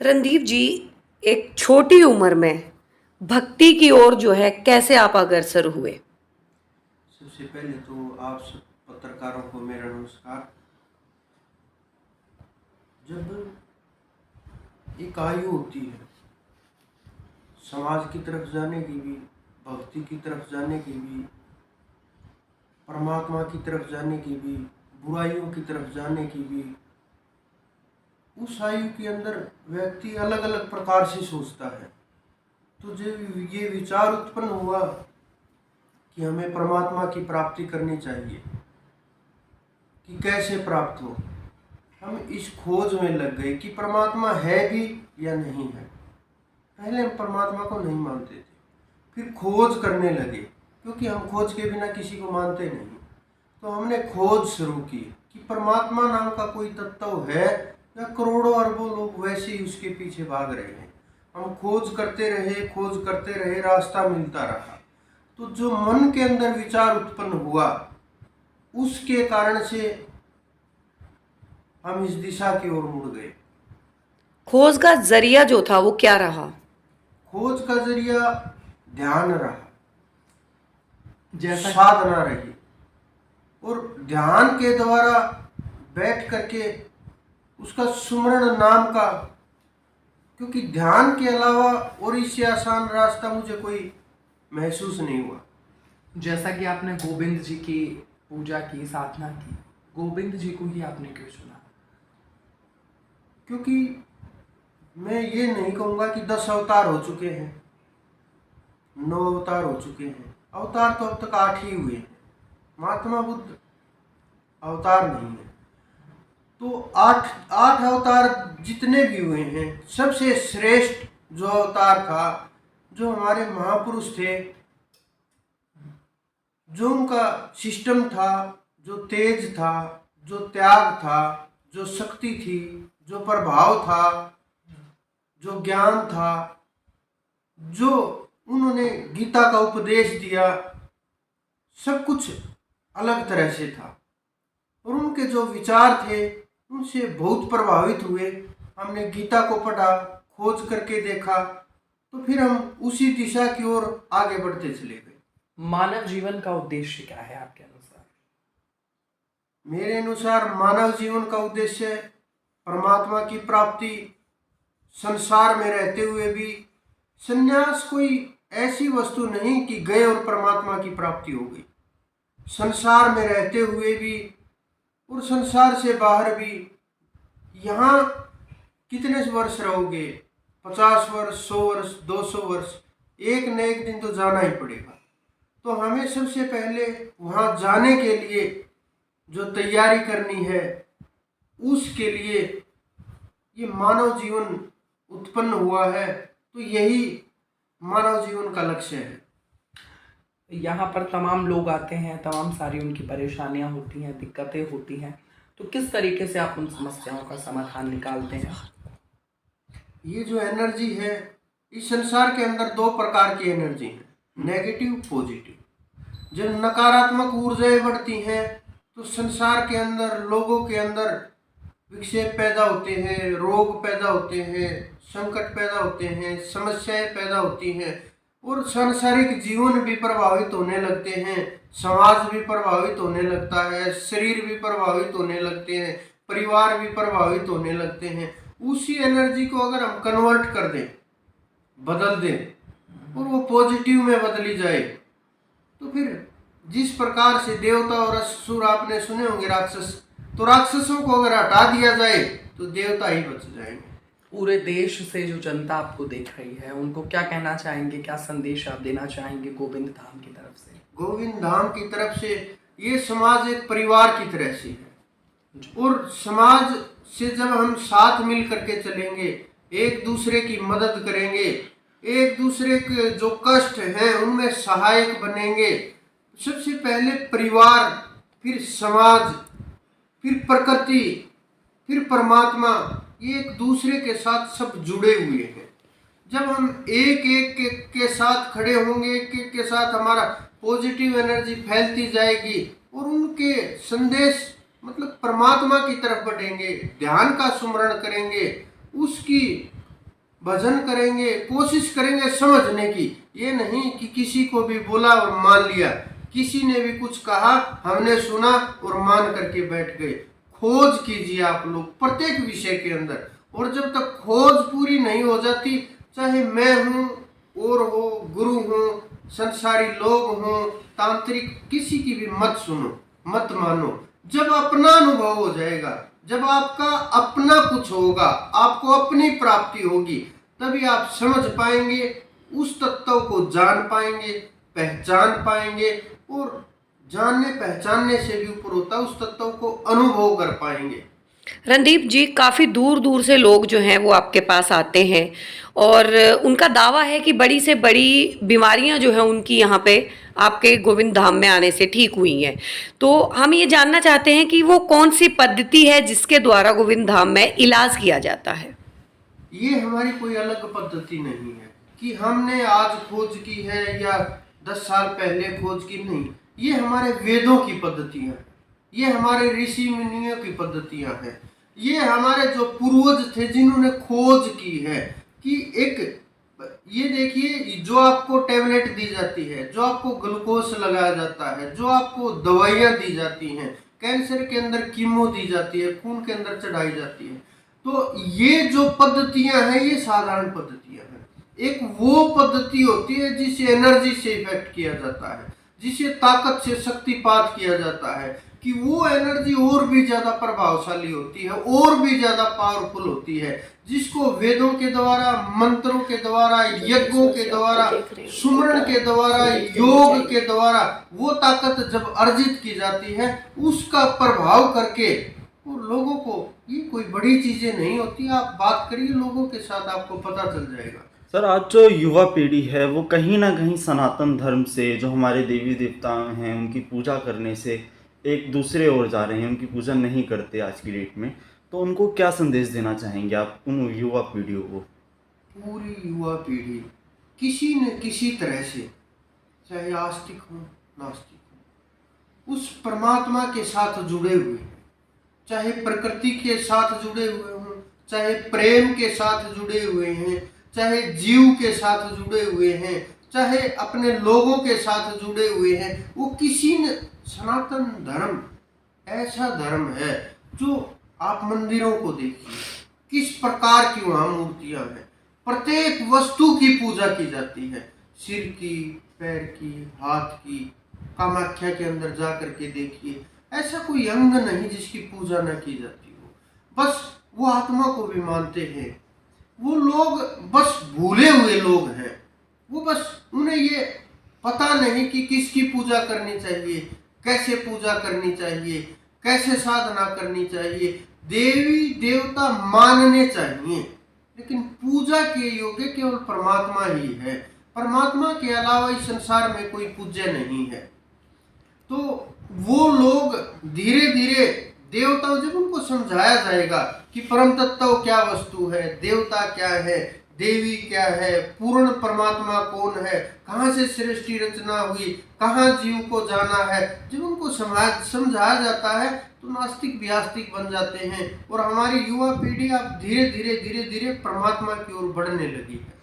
रणदीप जी, एक छोटी उम्र में भक्ति की ओर जो है कैसे आप अग्रसर हुए? सबसे पहले तो आप सब पत्रकारों को मेरा नमस्कार। जब एक आयु होती है समाज की तरफ जाने की भी, भक्ति की तरफ जाने की भी, परमात्मा की तरफ जाने की भी, बुराइयों की तरफ जाने की भी, उस आयु के अंदर व्यक्ति अलग अलग प्रकार से सोचता है। तो जब ये विचार उत्पन्न हुआ कि हमें परमात्मा की प्राप्ति करनी चाहिए, कि कैसे प्राप्त हो, हम इस खोज में लग गए कि परमात्मा है भी या नहीं है। पहले हम परमात्मा को नहीं मानते थे, फिर खोज करने लगे, क्योंकि हम खोज के बिना किसी को मानते नहीं। तो हमने खोज शुरू की कि परमात्मा नाम का कोई तत्व है या करोड़ों अरबों लोग वैसे ही उसके पीछे भाग रहे हैं। हम खोज करते रहे, रास्ता मिलता रहा। तो जो मन के अंदर विचार उत्पन्न हुआ, उसके कारण से हम इस दिशा की ओर मुड़ गए। खोज का जरिया जो था वो क्या रहा? खोज का जरिया ध्यान रहा, जैसा साधना रही, और ध्यान के द्वारा बैठ करके उसका सुमरण नाम का, क्योंकि ध्यान के अलावा और इससे आसान रास्ता मुझे कोई महसूस नहीं हुआ। जैसा कि आपने गोविंद जी की पूजा की, साधना की, गोविंद जी को ही आपने क्यों चुना? क्योंकि मैं ये नहीं कहूँगा कि 10 अवतार हो चुके हैं, 9 अवतार हो चुके हैं। अवतार तो अब तक 8 ही हुए हैं। महात्मा बुद्ध अवतार नहीं है। तो आठ अवतार जितने भी हुए हैं, सबसे श्रेष्ठ जो अवतार था, जो हमारे महापुरुष थे, जो उनका सिस्टम था, जो तेज था, जो त्याग था, जो शक्ति थी, जो प्रभाव था, जो ज्ञान था, जो उन्होंने गीता का उपदेश दिया, सब कुछ अलग तरह से था। और उनके जो विचार थे उनसे बहुत प्रभावित हुए। हमने गीता को पढ़ा, खोज करके देखा, तो फिर हम उसी दिशा की ओर आगे बढ़ते चले गए। मानव जीवन का उद्देश्य क्या है आपके अनुसार? मेरे अनुसार मानव जीवन का उद्देश्य परमात्मा की प्राप्ति, संसार में रहते हुए भी। संन्यास कोई ऐसी वस्तु नहीं कि गए और परमात्मा की प्राप्ति हो गई। संसार में रहते हुए भी और संसार से बाहर भी। यहाँ कितने वर्ष रहोगे? 50 वर्ष, 100 वर्ष, 200 वर्ष, एक न एक दिन तो जाना ही पड़ेगा। तो हमें सबसे पहले वहाँ जाने के लिए जो तैयारी करनी है, उसके लिए ये मानव जीवन उत्पन्न हुआ है। तो यही मानव जीवन का लक्ष्य है। यहाँ पर तमाम लोग आते हैं, तमाम सारी उनकी परेशानियाँ होती हैं, दिक्कतें होती हैं, तो किस तरीके से आप उन समस्याओं का समाधान निकालते हैं? ये जो एनर्जी है, इस संसार के अंदर 2 प्रकार की एनर्जी है, नेगेटिव, पॉजिटिव। जब नकारात्मक ऊर्जाएं बढ़ती हैं तो संसार के अंदर, लोगों के अंदर विक्षेप पैदा होते हैं, रोग पैदा होते हैं, संकट पैदा होते हैं, समस्याएं पैदा होती हैं, और सांसारिक जीवन भी प्रभावित होने लगते हैं, समाज भी प्रभावित होने लगता है, शरीर भी प्रभावित होने लगते हैं, परिवार भी प्रभावित होने लगते हैं। उसी एनर्जी को अगर हम कन्वर्ट कर दें, बदल दें, और वो पॉजिटिव में बदली जाए, तो फिर जिस प्रकार से देवता और असुर आपने सुने होंगे, राक्षस, तो राक्षसों को अगर हटा दिया जाए तो देवता ही बच जाएंगे। पूरे देश से जो जनता आपको देख रही है, उनको क्या कहना चाहेंगे, क्या संदेश आप देना चाहेंगे गोविंद धाम की तरफ से? गोविंद धाम की तरफ से ये समाज एक परिवार की तरह से है, और समाज से जब हम साथ मिल करके चलेंगे, एक दूसरे की मदद करेंगे, एक दूसरे के जो कष्ट हैं उनमें सहायक बनेंगे। सबसे पहले परिवार, फिर समाज, फिर प्रकृति, फिर परमात्मा, ये एक दूसरे के साथ सब जुड़े हुए हैं। जब हम एक एक के साथ खड़े होंगे, एक एक के साथ हमारा पॉजिटिव एनर्जी फैलती जाएगी, और उनके संदेश मतलब परमात्मा की तरफ बढ़ेंगे, ध्यान का सुमरण करेंगे, उसकी भजन करेंगे, कोशिश करेंगे समझने की। ये नहीं कि किसी को भी बोला और मान लिया, किसी ने भी कुछ कहा हमने सुना और मान करके बैठ गए। खोज कीजिए आप लोग प्रत्येक विषय के अंदर, और जब तक खोज पूरी नहीं हो जाती, चाहे मैं हूँ और हो, गुरु हूँ, संसारी लोग हों, तांत्रिक, किसी की भी मत सुनो, मत मानो। जब अपना अनुभव हो जाएगा, जब आपका अपना कुछ होगा, आपको अपनी प्राप्ति होगी, तभी आप समझ पाएंगे, उस तत्व को जान पाएंगे, पहचान पाएंगे, और जानने पहचानने से भी ऊपर होता है, उस तत्व को अनुभव कर पाएंगे। रणदीप जी, काफ़ी दूर दूर से लोग जो हैं वो आपके पास आते हैं और उनका दावा है कि बड़ी से बड़ी बीमारियां जो है उनकी यहाँ पे आपके गोविंद धाम में आने से ठीक हुई हैं। तो हम ये जानना चाहते हैं कि वो कौन सी पद्धति है जिसके द्वारा गोविंद धाम में इलाज किया जाता है। ये हमारी कोई अलग पद्धति नहीं है कि हमने आज खोज की है या 10 साल पहले खोज की, नहीं। ये हमारे वेदों की पद्धतियां हैं, ये हमारे ऋषि मुनियों की पद्धतियां हैं, ये हमारे जो पूर्वज थे जिन्होंने खोज की है कि एक, ये देखिए, जो आपको टेबलेट दी जाती है, जो आपको ग्लूकोज लगाया जाता है, जो आपको दवाइयाँ दी जाती हैं, कैंसर के अंदर कीमो दी जाती है, खून के अंदर चढ़ाई जाती है, तो ये जो पद्धतियां हैं ये साधारण पद्धतियां हैं। एक वो पद्धति होती है जिसे एनर्जी से इफेक्ट किया जाता है, जिसे ताकत से शक्तिपात किया जाता है, कि वो एनर्जी और भी ज्यादा प्रभावशाली होती है, और भी ज्यादा पावरफुल होती है, जिसको वेदों के द्वारा, मंत्रों के द्वारा, यज्ञों के द्वारा, सुमरण के द्वारा, योग के द्वारा वो ताकत जब अर्जित की जाती है, उसका प्रभाव करके वो लोगों को, ये कोई बड़ी चीजें नहीं होती। आप बात करिए लोगों के साथ, आपको पता चल जाएगा। सर, आज जो युवा पीढ़ी है वो कहीं ना कहीं सनातन धर्म से, जो हमारे देवी देवता हैं उनकी पूजा करने से एक दूसरे ओर जा रहे हैं, उनकी पूजा नहीं करते आज की डेट में। तो उनको क्या संदेश देना चाहेंगे आप उन युवा पीढ़ियों को? पूरी युवा पीढ़ी किसी न किसी तरह से, चाहे आस्तिक हो नास्तिक हो, उस परमात्मा के साथ जुड़े हुए हैं, चाहे प्रकृति के साथ जुड़े हुए हों, चाहे प्रेम के साथ जुड़े हुए हैं, चाहे जीव के साथ जुड़े हुए हैं, चाहे अपने लोगों के साथ जुड़े हुए हैं, वो किसी न, सनातन धर्म ऐसा धर्म है जो आप मंदिरों को देखिए, किस प्रकार की वहाँ मूर्तियां हैं, प्रत्येक वस्तु की पूजा की जाती है, सिर की, पैर की, हाथ की। कामाख्या के अंदर जा करके देखिए, ऐसा कोई अंग नहीं जिसकी पूजा न की जाती हो। बस वो आत्मा को भी मानते हैं, वो लोग बस भूले हुए लोग हैं, वो बस उन्हें ये पता नहीं कि किसकी पूजा करनी चाहिए, कैसे पूजा करनी चाहिए, कैसे साधना करनी चाहिए। देवी देवता मानने चाहिए, लेकिन पूजा के योग्य केवल परमात्मा ही है। परमात्मा के अलावा इस संसार में कोई पूज्य नहीं है। तो वो लोग धीरे धीरे देवताओं, जब उनको समझाया जाएगा कि परम तत्व क्या वस्तु है, देवता क्या है, देवी क्या है, पूर्ण परमात्मा कौन है, कहाँ से सृष्टि रचना हुई, कहाँ जीव को जाना है, जब उनको समझाया जाता है तो नास्तिक भी आस्तिक बन जाते हैं, और हमारी युवा पीढ़ी अब धीरे धीरे परमात्मा की ओर बढ़ने लगी है।